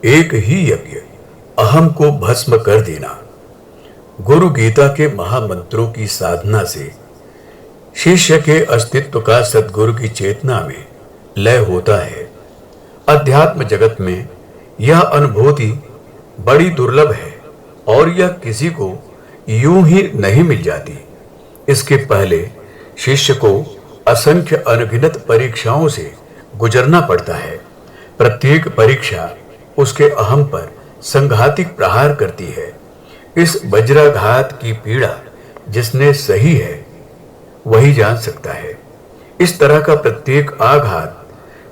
एक ही यज्ञ अहम को भस्म कर देना। गुरु गीता के महामंत्रों की साधना से शिष्य के अस्तित्व का सद्गुरु की चेतना में लय होता है। अध्यात्म जगत में यह अनुभूति बड़ी दुर्लभ है और यह किसी को यूं ही नहीं मिल जाती। इसके पहले शिष्य को असंख्य अनगिनत परीक्षाओं से गुजरना पड़ता है। प्रत्येक परीक्षा उसके अहम पर संघातिक प्रहार करती है। इस वज्राघात की पीड़ा जिसने सही है वही जान सकता है। इस तरह का प्रत्येक आघात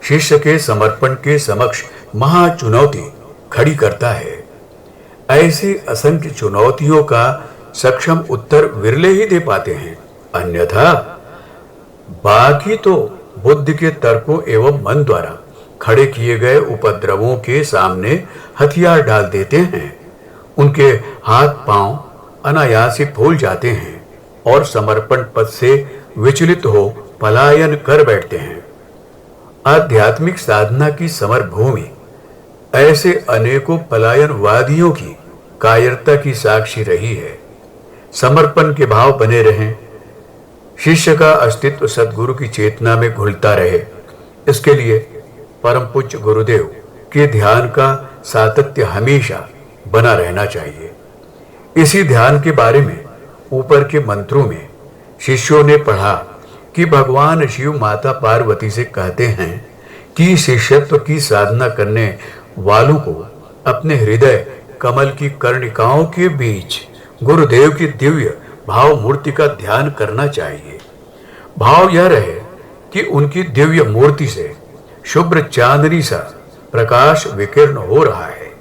शिष्य के समर्पण के समक्ष महाचुनौती खड़ी करता है। ऐसी असंख्य चुनौतियों का सक्षम उत्तर विरले ही दे पाते हैं, अन्यथा बाकी तो बुद्धि के तर्कों एवं मन द्वारा खड़े किए गए उपद्रवों के सामने हथियार डाल देते हैं। उनके हाथ पांव अनायास ही फूल जाते हैं और समर्पण पथ से विचलित हो पलायन कर बैठते हैं। आध्यात्मिक साधना की समर भूमि ऐसे अनेकों पलायनवादियों की कायरता की साक्षी रही है। समर्पण के भाव बने रहें, शिष्य का अस्तित्व सद्गुरु की चेतना में घुलता रहे, इसके लिए परम पूज्य गुरुदेव के ध्यान का सातत्य हमेशा बना रहना चाहिए। इसी ध्यान के बारे में ऊपर के मंत्रों में शिष्यों ने पढ़ा कि भगवान शिव माता पार्वती से कहते हैं कि शिष्यत्व की साधना करने वालों को अपने हृदय कमल की कर्णिकाओं के बीच गुरुदेव की दिव्य भाव मूर्ति का ध्यान करना चाहिए। भाव यह रहे कि उनकी दिव्य मूर्ति से शुभ्र चांदनी सा प्रकाश विकीर्ण हो रहा है।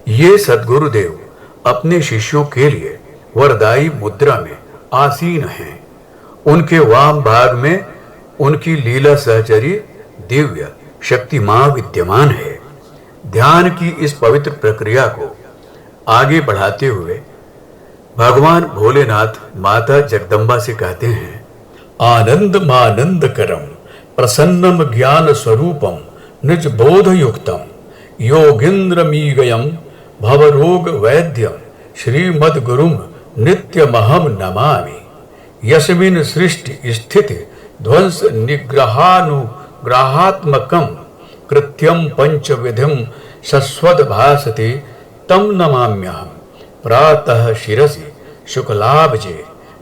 ये सद्गुरुदेव अपने शिष्यों के लिए वरदायी मुद्रा में आसीन हैं। उनके वाम भाग में उनकी लीला सहचरी दिव्य शक्ति मां विद्यमान है। ध्यान की इस पवित्र प्रक्रिया को आगे बढ़ाते हुए भगवान भोलेनाथ माता जगदम्बा से कहते हैं, आनंद मानंद करम प्रसन्नम ज्ञान स्वरूपम निज बोध युक्तम योगिंद्रमीगयम भवरोग वैद्यम श्रीमद गुरुम नित्यमहम नमामि यस्मिन् सृष्टि स्थिति ध्वंस निग्रहानुग्रहात्मकं कृत्यं पंचविधिं शश्वत भासते तम नमाम्यहम् प्रातः शिरसि शुक्लाब्जे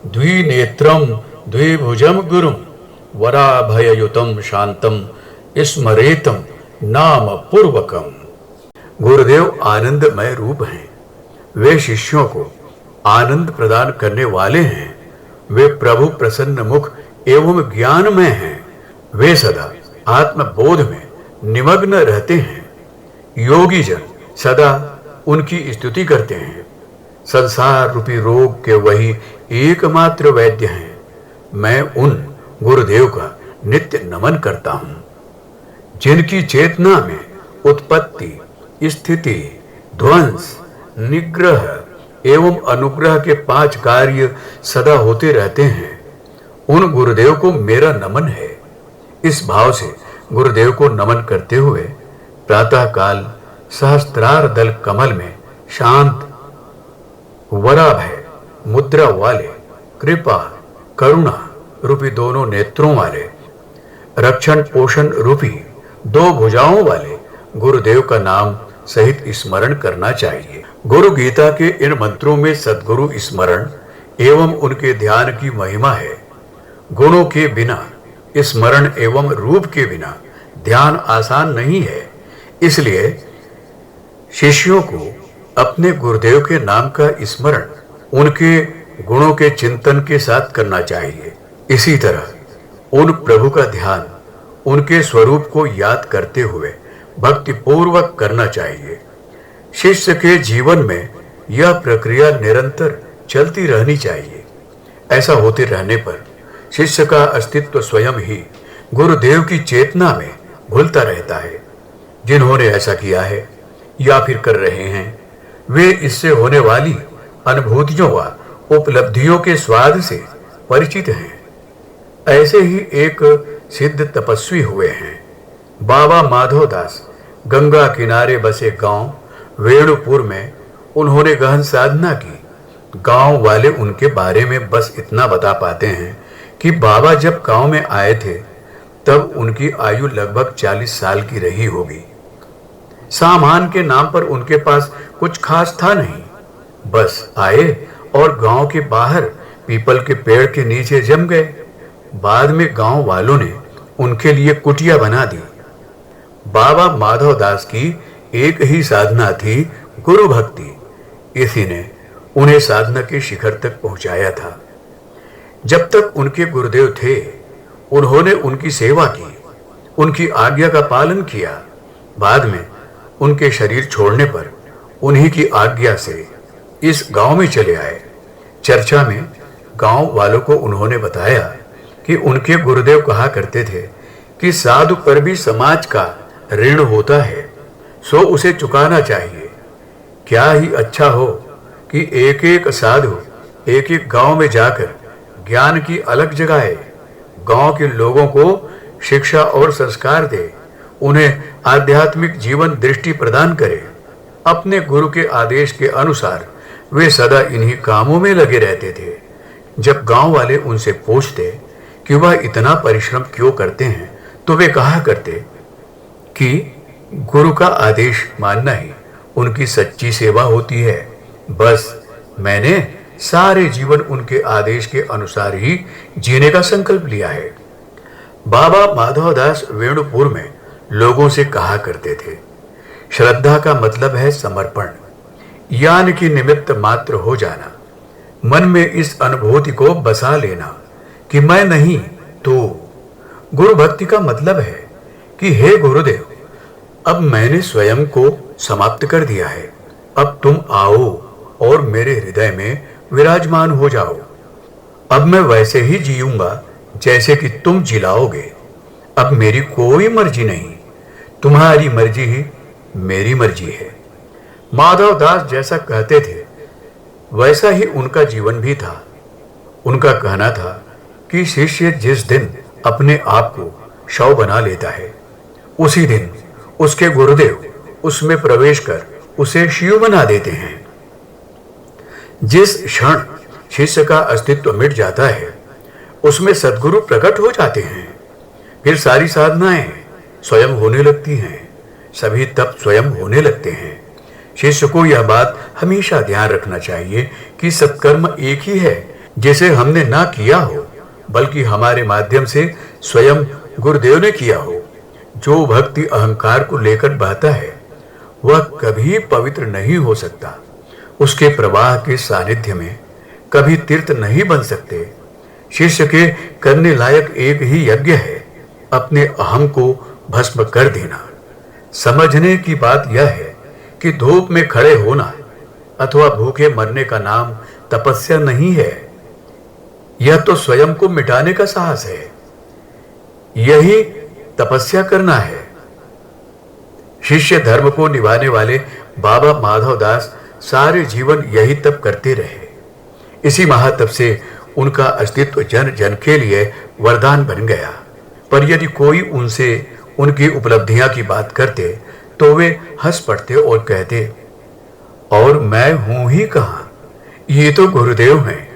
द्विनेत्रं द्विभुजं गुरुं वराभययुतं शांतं स्मरेतं नाम पूर्वकम। गुरुदेव आनंदमय रूप हैं। वे शिष्यों को आनंद प्रदान करने वाले हैं। वे प्रभु प्रसन्न मुख एवं ज्ञानमय हैं। वे सदा आत्मबोध में निमग्न रहते हैं। योगी जन सदा उनकी स्तुति करते हैं। संसार रूपी रोग के वही एकमात्र वैद्य हैं। मैं उन गुरुदेव का नित्य नमन करता हूं जिनकी चेतना में उत्पत्ति, स्थिति, ध्वंस, निग्रह एवं अनुग्रह के 5 कार्य सदा होते रहते हैं। उन गुरुदेव को मेरा नमन है। इस भाव से गुरुदेव को नमन करते हुए प्रातः काल सहस्त्रार दल कमल में शांत वराभय मुद्रा वाले, कृपा करुणा रूपी दोनों नेत्रों वाले, रक्षण पोषण रूपी 2 भुजाओं वाले गुरुदेव का नाम सहित स्मरण करना चाहिए। गुरु गीता के इन मंत्रों में सद्गुरु स्मरण एवं उनके ध्यान की महिमा है। गुणों के बिना स्मरण एवं रूप के बिना ध्यान आसान नहीं है। इसलिए शिष्यों को अपने गुरुदेव के नाम का स्मरण उनके गुणों के चिंतन के साथ करना चाहिए। इसी तरह उन प्रभु का ध्यान उनके स्वरूप को याद करते हुए भक्ति पूर्वक करना चाहिए। शिष्य के जीवन में यह प्रक्रिया निरंतर चलती रहनी चाहिए। ऐसा होते रहने पर शिष्य का अस्तित्व स्वयं ही गुरुदेव की चेतना में घुलता रहता है। जिन्होंने ऐसा किया है या फिर कर रहे हैं, वे इससे होने वाली अनुभूतियों व उपलब्धियों के स्वाद से परिचित हैं। ऐसे ही एक सिद्ध तपस्वी हुए हैं। बाबा माधवदास गंगा किनारे बसे गांव वेणुपुर में उन्होंने गहन साधना की। गांव वाले उनके बारे में बस इतना बता पाते हैं कि बाबा जब गांव में आए थे तब उनकी आयु लगभग 40 साल की रही होगी। सामान के नाम पर उनके पास कुछ खास था नहीं, बस आए और गांव के बाहर पीपल के पेड़ के नीचे जम गए। बाद में गांव वालों ने उनके लिए कुटिया बना दी। बाबा माधव दास की एक ही साधना थी, गुरु भक्ति। इसी ने उन्हें साधना के शिखर तक पहुंचाया था। जब तक उनके गुरुदेव थे उन्होंने उनकी सेवा की, उनकी आज्ञा का पालन किया। बाद में उनके शरीर छोड़ने पर उन्हीं की आज्ञा से इस गांव में चले आए। चर्चा में गांव वालों को उन्होंने बताया कि उनके गुरुदेव कहा करते थे कि साधु पर भी समाज का ऋण होता है, सो उसे चुकाना चाहिए। क्या ही अच्छा हो कि एक एक साधु एक एक गांव में जाकर ज्ञान की अलग जगाए, गांव के लोगों को शिक्षा और संस्कार दे, उन्हें आध्यात्मिक जीवन दृष्टि प्रदान करे। अपने गुरु के आदेश के अनुसार वे सदा इन्हीं कामों में लगे रहते थे। जब गांव वाले उनसे पूछते कि वह इतना परिश्रम क्यों करते हैं तो वे कहा करते कि गुरु का आदेश मानना ही उनकी सच्ची सेवा होती है। बस मैंने सारे जीवन उनके आदेश के अनुसार ही जीने का संकल्प लिया है। बाबा माधवदास वेणुपुर में लोगों से कहा करते थे, श्रद्धा का मतलब है समर्पण, यानी कि निमित्त मात्र हो जाना। मन में इस अनुभूति को बसा लेना कि मैं नहीं तो। गुरु भक्ति का मतलब है कि हे गुरुदेव, अब मैंने स्वयं को समाप्त कर दिया है, अब तुम आओ और मेरे हृदय में विराजमान हो जाओ। अब मैं वैसे ही जीऊंगा जैसे कि तुम जिलाओगे। अब मेरी कोई मर्जी नहीं, तुम्हारी मर्जी ही मेरी मर्जी है। माधव दास जैसा कहते थे वैसा ही उनका जीवन भी था। उनका कहना था कि शिष्य जिस दिन अपने आप को शव बना लेता है उसी दिन उसके गुरुदेव उसमें प्रवेश कर उसे शिव बना देते हैं। जिस क्षण शिष्य का अस्तित्व मिट जाता है उसमें सद्गुरु प्रकट हो जाते हैं। फिर सारी साधनाएं स्वयं होने लगती हैं, सभी तप स्वयं होने लगते हैं। शिष्य को यह बात हमेशा ध्यान रखना चाहिए कि सत्कर्म एक ही है जिसे हमने ना किया हो बल्कि हमारे माध्यम से स्वयं गुरुदेव ने किया हो। जो भक्ति अहंकार को लेकर बहता है वह कभी पवित्र नहीं हो सकता। उसके प्रवाह के सानिध्य में कभी तीर्थ नहीं बन सकते। शिष्य के करने लायक एक ही यज्ञ है, अपने अहम को भस्म कर देना। समझने की बात यह है कि धूप में खड़े होना अथवा भूखे मरने का नाम तपस्या नहीं है, यह तो स्वयं को मिटाने का साहस है। यही तपस्या करना है। शिष्य धर्म को निभाने वाले बाबा माधव दास सारे जीवन यही तप करते रहे। इसी महातप से उनका अस्तित्व जन जन के लिए वरदान बन गया। पर यदि कोई उनसे उनकी उपलब्धियां की बात करते तो वे हंस पड़ते और कहते, और मैं हूं ही कहां, ये तो गुरुदेव हैं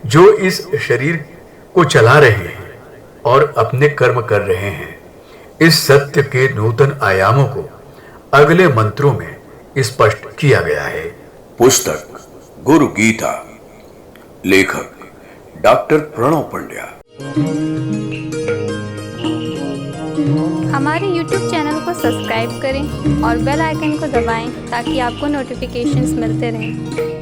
जो इस शरीर को चला रहे हैं और अपने कर्म कर रहे हैं। इस सत्य के नूतन आयामों को अगले मंत्रों में स्पष्ट किया गया है। पुस्तक गुरु गीता, लेखक डॉक्टर प्रणव पंड्या। हमारे YouTube चैनल को सब्सक्राइब करें और बेल आइकन को दबाएं ताकि आपको नोटिफिकेशंस मिलते रहें।